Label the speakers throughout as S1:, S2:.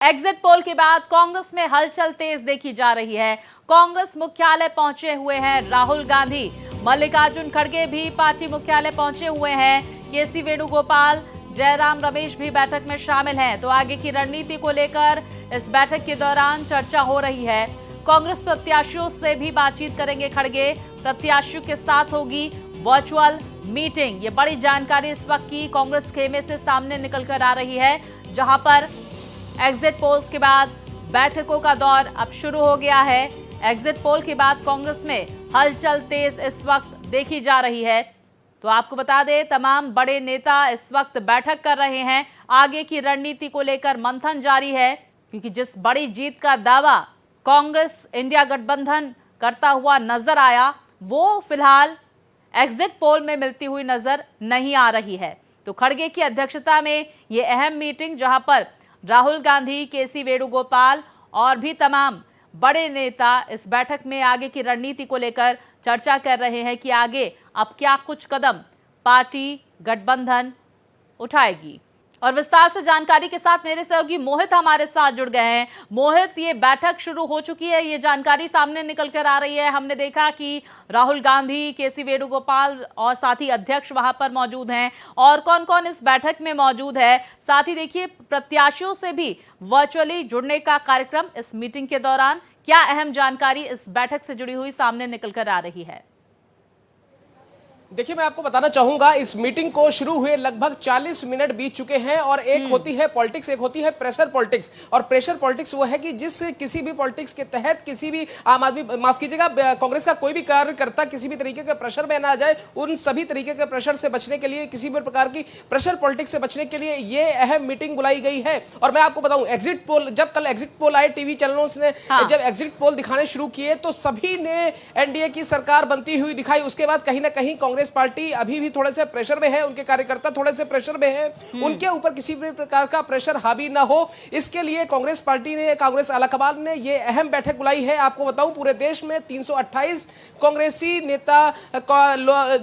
S1: Exit poll के बाद कांग्रेस में हलचल तेज देखी जा रही है। कांग्रेस मुख्यालय पहुंचे हुए हैं राहुल गांधी, मल्लिकार्जुन खड़गे भी पार्टी मुख्यालय पहुंचे हुए हैं। केसी वेणुगोपाल, जयराम रमेश भी बैठक में शामिल हैं। तो आगे की रणनीति को लेकर इस बैठक के दौरान चर्चा हो रही है। कांग्रेस प्रत्याशियों से भी बातचीत करेंगे खड़गे। प्रत्याशियों के साथ होगी वर्चुअल मीटिंग। ये बड़ी जानकारी इस वक्त की कांग्रेस खेमे से सामने निकल कर आ रही है, जहां पर एग्जिट पोल्स के बाद बैठकों का दौर अब शुरू हो गया है। एग्जिट पोल के बाद कांग्रेस में हलचल तेज इस वक्त देखी जा रही है। तो आपको बता दें, तमाम बड़े नेता इस वक्त बैठक कर रहे हैं। आगे की रणनीति को लेकर मंथन जारी है, क्योंकि जिस बड़ी जीत का दावा कांग्रेस इंडिया गठबंधन करता हुआ नजर आया, वो फिलहाल एग्जिट पोल में मिलती हुई नजर नहीं आ रही है। तो खड़गे की अध्यक्षता में ये अहम मीटिंग, जहां पर राहुल गांधी, केसी वेणुगोपाल और भी तमाम बड़े नेता इस बैठक में आगे की रणनीति को लेकर चर्चा कर रहे हैं कि आगे अब क्या कुछ कदम पार्टी गठबंधन उठाएगी। और विस्तार से जानकारी के साथ मेरे सहयोगी मोहित हमारे साथ जुड़ गए हैं। मोहित, ये बैठक शुरू हो चुकी है, ये जानकारी सामने निकल कर आ रही है। हमने देखा कि राहुल गांधी, केसी वेणुगोपाल और साथ ही अध्यक्ष वहां पर मौजूद हैं। और कौन कौन इस बैठक में मौजूद है? साथ ही देखिए, प्रत्याशियों से भी वर्चुअली जुड़ने का कार्यक्रम इस मीटिंग के दौरान। क्या अहम जानकारी इस बैठक से जुड़ी हुई सामने निकल कर आ रही है?
S2: देखिए, मैं आपको बताना चाहूंगा, इस मीटिंग को शुरू हुए लगभग 40 मिनट बीत चुके हैं और एक होती है पॉलिटिक्स, एक होती है प्रेशर पॉलिटिक्स। और प्रेशर पॉलिटिक्स वो है कि जिस किसी भी पॉलिटिक्स के तहत किसी भी आम आदमी, माफ कीजिएगा, कांग्रेस का कोई भी कार्यकर्ता किसी भी तरीके के प्रेशर में ना जाए, उन सभी तरीके के प्रेशर से बचने के लिए, किसी भी प्रकार की प्रेशर पॉलिटिक्स से बचने के लिए ये अहम मीटिंग बुलाई गई है। और मैं आपको बताऊं, एग्जिट पोल, जब कल एग्जिट पोल आए, टीवी चैनलों ने जब एग्जिट पोल दिखाने शुरू किए तो सभी ने एनडीए की सरकार बनती हुई दिखाई। उसके बाद कहीं ना कहीं कांग्रेस पार्टी अभी भी थोड़े से प्रेशर में है, उनके कार्यकर्ता थोड़े से प्रेशर में है, उनके ऊपर किसी भी प्रकार का प्रेशर हावी ना हो, इसके लिए कांग्रेस पार्टी ने, कांग्रेस आलाकमान ने ये अहम बैठक बुलाई है। आपको बताऊं, पूरे देश में 328 कांग्रेसी नेता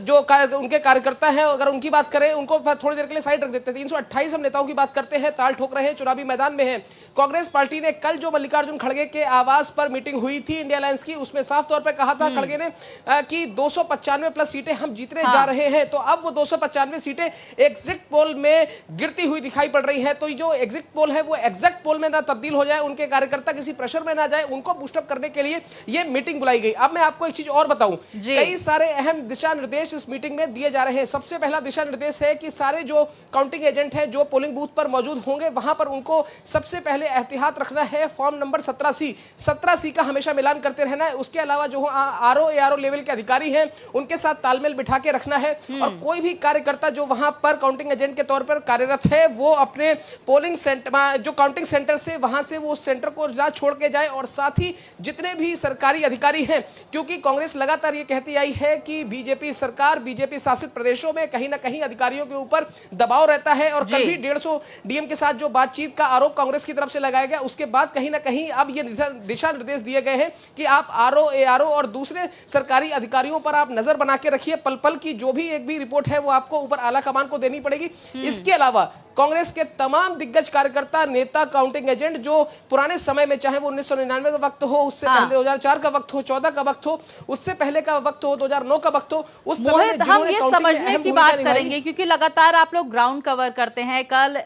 S2: जो उनके कार्यकर्ता हैं, अगर उनकी बात करें, उनको थोड़ी देर के लिए साइड रख देते हैं। 328 हम नेताओं की बात करते हैं, ताल ठोक रहे हैं, चुनावी मैदान में हैं। कांग्रेस पार्टी ने कल जो मल्लिकार्जुन खड़गे के आवास पर मीटिंग हुई थी इंडिया अलायंस की, उसमें साफ तौर पर कहा था खड़गे ने कि 295 प्लस सीटें हम जीतने जा रहे हैं। तो अब वो 295 सीटें एग्जिट पोल में गिरती हुई दिखाई पड़ रही है। तो जो एग्जिट पोल है वो एग्जैक्ट पोल में ना तब्दील हो जाए, उनके कार्यकर्ता किसी प्रेशर में ना जाए, उनको बूस्टअप करने के लिए ये मीटिंग बुलाई गई। अब मैं आपको एक चीज और बताऊं, कई सारे अहम दिशा निर्देश इस मीटिंग में दिए जा रहे हैं। सबसे पहला दिशा निर्देश है कि सारे जो काउंटिंग एजेंट हैं, जो पोलिंग बूथ पर मौजूद होंगे, वहां पर उनको सबसे पहले एहतियात रखना है। फॉर्म नंबर 17C का हमेशा मिलान करते रहना है। उसके अलावा जो आरओ एआरओ लेवल के अधिकारी हैं, उनके साथ तालमेल बिठा के रखना है। और कोई भी कार्यकर्ता जो वहां पर काउंटिंग एजेंट के तौर पर कार्यरत है, वो अपने पोलिंग सेंटर, जो काउंटिंग सेंटर से, वहां से वो उस सेंटर को ना छोड़ के जाए। और साथ ही जितने भी सरकारी अधिकारी हैं, क्योंकि कांग्रेस लगातार ये कहती आई है कि बीजेपी सरकार, बीजेपी शासित प्रदेशों में कहीं ना कहीं अधिकारियों के ऊपर दबाव रहता है। और कल भी 150 डीएम के साथ जो बातचीत का आरोप कांग्रेस की तरफ से लगाया गया, उसके बाद कहीं ना कहीं अब ये दिशा निर्देश दिए गए हैं कि आप आरओ एआरओ और दूसरे सरकारी अधिकारियों पर आप नजर बना के रखिए। पल पल की जो भी एक भी रिपोर्ट है वो आपको ऊपर आला कमान को देनी पड़ेगी। इसके अलावा कांग्रेस के तमाम दिग्गज कार्यकर्ता, नेता, काउंटिंग एजेंट जो पुराने समय में, चाहे वो 1999 का वक्त हो, उससे पहले 2004 का वक्त हो, 14 का वक्त हो, उससे पहले का वक्त हो, 2009 का वक्त हो, उस समय में
S1: हम ये समझने की बात करेंगे, क्योंकि लगातार आप लोग ग्राउंड कवर करते हैं। कल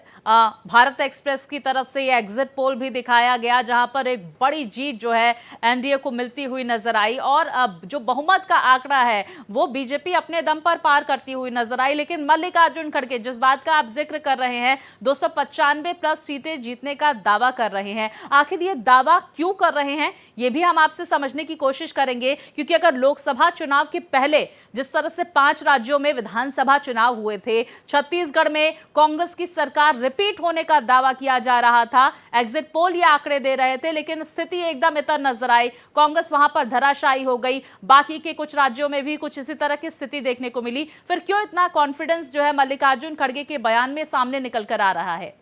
S1: भारत एक्सप्रेस की तरफ से ये एग्जिट पोल भी दिखाया गया, जहां पर एक बड़ी जीत जो है एनडीए को मिलती हुई नजर आई। और अब जो बहुमत का आंकड़ा है वो बीजेपी अपने दम पर पार करती हुई नजर आई। लेकिन मल्लिकार्जुन खड़गे, जिस बात का आप जिक्र कर रहे हैं, 295 प्लस सीटें जीतने का दावा कर रहे हैं। आखिर ये दावा क्यों कर रहे हैं, ये भी हम आपसे समझने की कोशिश करेंगे। क्योंकि अगर लोकसभा चुनाव के पहले जिस तरह से 5 राज्यों में विधानसभा चुनाव हुए थे, छत्तीसगढ़ में कांग्रेस की सरकार रिपीट होने का दावा किया जा रहा था, एग्जिट पोल ये आंकड़े दे रहे थे, लेकिन स्थिति एकदम इतर नजर आई, कांग्रेस वहां पर धराशायी हो गई। बाकी के कुछ राज्यों में भी कुछ इसी तरह की स्थिति देखने को मिली। फिर क्यों इतना कॉन्फिडेंस जो है मल्लिकार्जुन खड़गे के बयान में सामने निकल कर आ रहा है?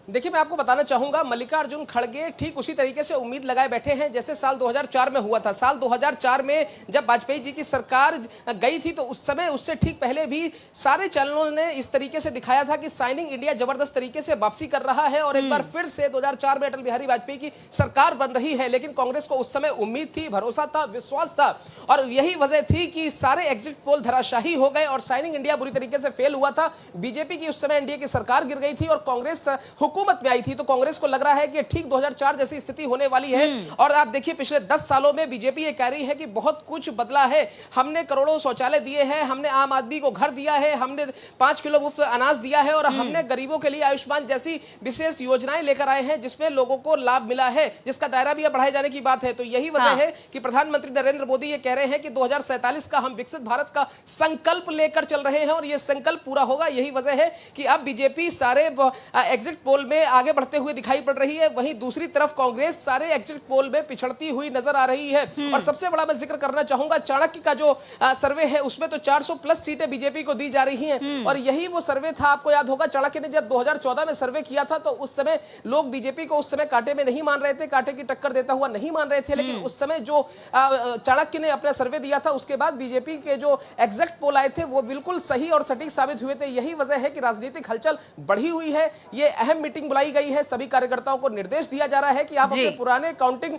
S2: देखिए, मैं आपको बताना चाहूंगा, मल्लिकार्जुन खड़गे ठीक उसी तरीके से उम्मीद लगाए बैठे हैं जैसे साल 2004 में हुआ था। साल 2004 में जब वाजपेयी जी की सरकार गई थी तो उस समय उससे ठीक पहले भी सारे चैनलों ने इस तरीके से दिखाया था कि साइनिंग इंडिया जबरदस्त तरीके से वापसी कर रहा है और एक बार फिर से 2004 में अटल बिहारी वाजपेयी की सरकार बन रही है। लेकिन कांग्रेस को उस समय उम्मीद थी, भरोसा था, विश्वास था और यही वजह थी कि सारे एग्जिट पोल धराशाही हो गए और साइनिंग इंडिया बुरी तरीके से फेल हुआ था। बीजेपी की उस समय एनडीए की सरकार गिर गई थी और कांग्रेस हुकूमत में आई थी। तो कांग्रेस को लग रहा है कि ठीक 2004 जैसी स्थिति होने वाली है। और आप देखिए, पिछले 10 सालों में बीजेपी ये कह रही है कि बहुत कुछ बदला है, हमने करोड़ों शौचालय दिए हैं, हमने आम आदमी को घर दिया है, हमने 5 किलो मुफ्त अनाज दिया है और हमने गरीबों के लिए आयुष्मान जैसी विशेष योजनाएं लेकर आए हैं जिसमें लोगों को लाभ मिला है, जिसका दायरा भी अब बढ़ाए जाने की बात है। तो यही वजह है कि प्रधानमंत्री नरेंद्र मोदी ये कह रहे हैं कि 2047 का हम विकसित भारत का संकल्प लेकर चल रहे हैं और ये संकल्प पूरा होगा। यही वजह है कि अब बीजेपी सारे एग्जिट पोल में आगे बढ़ते हुए दिखाई पड़ रही है, वहीं दूसरी तरफ कांग्रेस सारे एग्जिट पोल में पिछड़ती हुई नजर आ रही है। और सबसे बड़ा मैं जिक्र करना चाहूंगा, चाणक्य का जो सर्वे है उसमें तो 400 प्लस सीटें बीजेपी को दी जा रही हैं और यही वो सर्वे था। आपको याद होगा, चाणक्य ने जब 2014 में सर्वे किया था तो उस समय लोग बीजेपी को उस समय कांटे में नहीं मान रहे थे, कांटे की टक्कर देता हुआ नहीं मान रहे थे। लेकिन उस समय जो चाणक्य ने अपना सर्वे दिया था उसके बाद बीजेपी के जो एग्जैक्ट पोल आए थे वो बिल्कुल सही और सटीक साबित हुए थे। यही वजह है कि राजनीतिक हलचल बढ़ी हुई है। ये अहम मीटिंग बुलाई गई है, सभी कार्यकर्ताओं को निर्देश दिया जा रहा है कि आप अपने पुराने काउंटिंग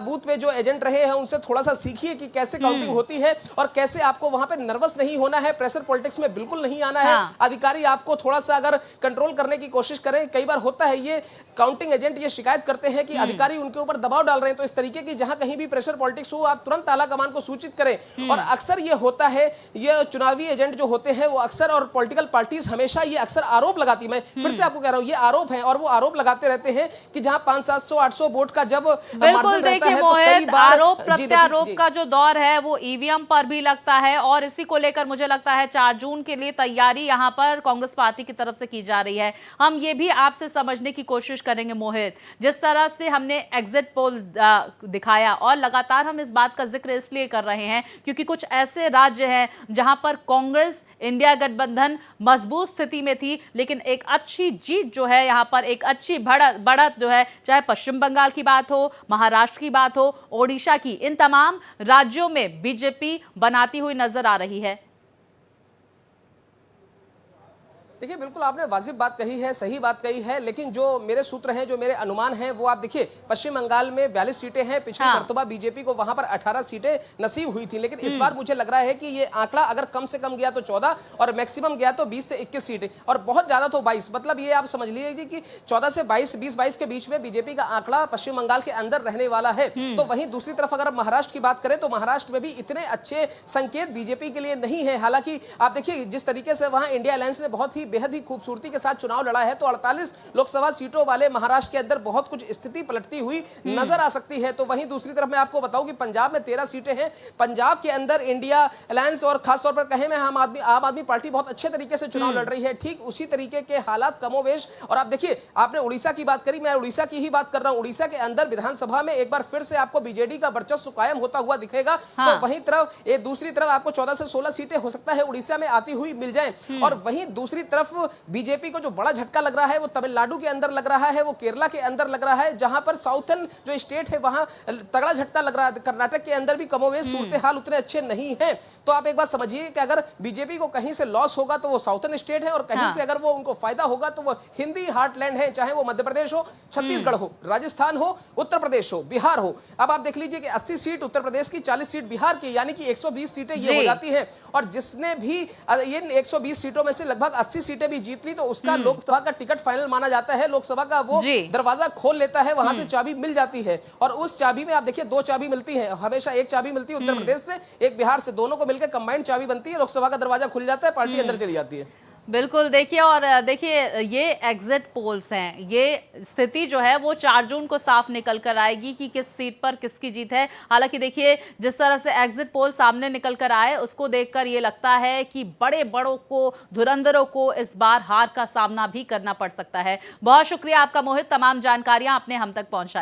S2: बूथ में जो एजेंट रहे हैं उनसे थोड़ा सा सीखिए कि कैसे काउंटिंग होती है और कैसे आपको वहां पे नर्वस नहीं होना है, प्रेशर पॉलिटिक्स में बिल्कुल नहीं आना है। अधिकारी आपको थोड़ा सा अगर कंट्रोल करने की कोशिश करें, कई बार होता है ये काउंटिंग एजेंट ये शिकायत करते हैं कि अधिकारी उनके ऊपर दबाव डाल रहे हैं, तो इस तरीके की जहां कहीं भी प्रेशर पॉलिटिक्स हो आप तुरंत आला कमान को सूचित करें। और अक्सर ये होता है, ये चुनावी एजेंट जो होते हैं वो अक्सर और पॉलिटिकल पार्टीज हमेशा ये अक्सर आरोप लगाती, मैं फिर से आपको कह रहा हूं ये आरोप है और वो आरोप लगाते रहते हैं कि जहां 500-700-800 वोट का जब
S1: बिल्कुल देखिए मोहित, आरोप प्रत्यारोप का जो दौर है वो ईवीएम पर भी लगता है और इसी को लेकर मुझे लगता है 4 जून के लिए तैयारी यहां पर कांग्रेस पार्टी की तरफ से की जा रही है। हम ये भी आपसे समझने की कोशिश करेंगे मोहित, जिस तरह से हमने एग्जिट पोल दिखाया और लगातार हम इस बात का जिक्र इसलिए कर रहे हैं क्योंकि कुछ ऐसे राज्य हैं जहां पर कांग्रेस इंडिया गठबंधन मजबूत स्थिति में थी, लेकिन एक अच्छी जीत जो है यहां पर, एक अच्छी बढ़त जो है, चाहे पश्चिम बंगाल की बात हो, महाराष्ट्र की बात हो, ओडिशा की, इन तमाम राज्यों में बीजेपी बनाती हुई नजर आ रही है।
S2: देखिए, बिल्कुल आपने वाजिब बात कही है, सही बात कही है, लेकिन जो मेरे सूत्र हैं, जो मेरे अनुमान हैं, वो आप देखिए, पश्चिम बंगाल में 42 सीटें हैं, पिछली मर्तबा बीजेपी को वहां पर 18 सीटें नसीब हुई थी। लेकिन इस बार मुझे लग रहा है कि ये आंकड़ा अगर कम से कम गया तो 14 और मैक्सिमम गया तो 20 से 21 सीटें और बहुत ज्यादा तो 22। मतलब ये आप समझ लीजिए कि 14 से 22, 20-22 के बीच में बीजेपी का आंकड़ा पश्चिम बंगाल के अंदर रहने वाला है। तो वहीं दूसरी तरफ अगर महाराष्ट्र की बात करें तो महाराष्ट्र में भी इतने अच्छे संकेत बीजेपी के लिए नहीं है। हालांकि आप देखिए, जिस तरीके से वहां इंडिया अलायंस ने बहुत ही बेहद ही खूबसूरती के साथ चुनाव लड़ा है, तो 48 लोकसभा सीटों वाले महाराष्ट्र के अंदर बहुत कुछ स्थिति पलटती हुई नजर आ सकती है। तो वहीं दूसरी तरफ मैं आपको बताऊं कि पंजाब में 13 सीटें हैं। पंजाब के अंदर इंडिया अलायंस और खासतौर पर कहें मैं आम आदमी पार्टी बहुत अच्छे तरीके से चुनाव लड़ रही है। ठीक उसी तरीके के हालात कमोवेश। और आप देखिए, आपने उड़ीसा की बात करी, मैं उड़ीसा की ही बात कर रहा हूं। उड़ीसा के अंदर विधानसभा में एक बार फिर से आपको बीजेडी का वर्चस्व कायम होता हुआ दिखेगा। तो वहीं तरफ दूसरी तरफ आपको 14 से 16 सीटें हो सकता है उड़ीसा में आती हुई मिल जाए। और वहीं दूसरी तरफ बीजेपी को जो बड़ा झटका लग रहा है वो तमिलनाडु के अंदर लग रहा है, वो केरला के अंदर लग रहा है, जहां पर साउथर्न जो स्टेट है वहां तगड़ा झटका लग रहा है। कर्नाटक के अंदर भी कमोवेश सूरत हाल उतने अच्छे नहीं है। तो आप एक बात समझिए कि अगर बीजेपी को कहीं से लॉस होगा तो वो साउथर्न स्टेट है और कहीं से अगर वो उनको फायदा होगा तो वो हिंदी हार्टलैंड है, चाहे वो मध्य प्रदेश हो, छत्तीसगढ़ हो, राजस्थान हो, उत्तर प्रदेश हो, बिहार हो। अब आप देख लीजिए कि 80 सीट उत्तर प्रदेश की, 40 सीट बिहार की, यानी कि 120 सीटें ये हो जाती है। और जिसने भी ये 120 सीटों में से लगभग 80 सीटें भी जीत ली तो उसका लोकसभा का टिकट फाइनल माना जाता है। लोकसभा का वो दरवाजा खोल लेता है, वहां से चाबी मिल जाती है। और उस चाबी में आप देखिए 2 चाबी मिलती है, हमेशा एक चाबी मिलती है उत्तर प्रदेश से, एक बिहार से, दोनों को मिलकर कंबाइंड चाबी बनती है। लोकसभा का दरवाजा खुल जाता है, पार्टी अंदर चली जाती है।
S1: बिल्कुल देखिए, और देखिए ये एग्जिट पोल्स हैं, ये स्थिति जो है वो 4 जून को साफ निकल कर आएगी कि किस सीट पर किसकी जीत है। हालांकि देखिए, जिस तरह से एग्जिट पोल सामने निकल कर आए उसको देखकर ये लगता है कि बड़ों को, धुरंधरों को इस बार हार का सामना भी करना पड़ सकता है। बहुत शुक्रिया आपका मोहित, तमाम जानकारियां आपने हम तक पहुंचाई।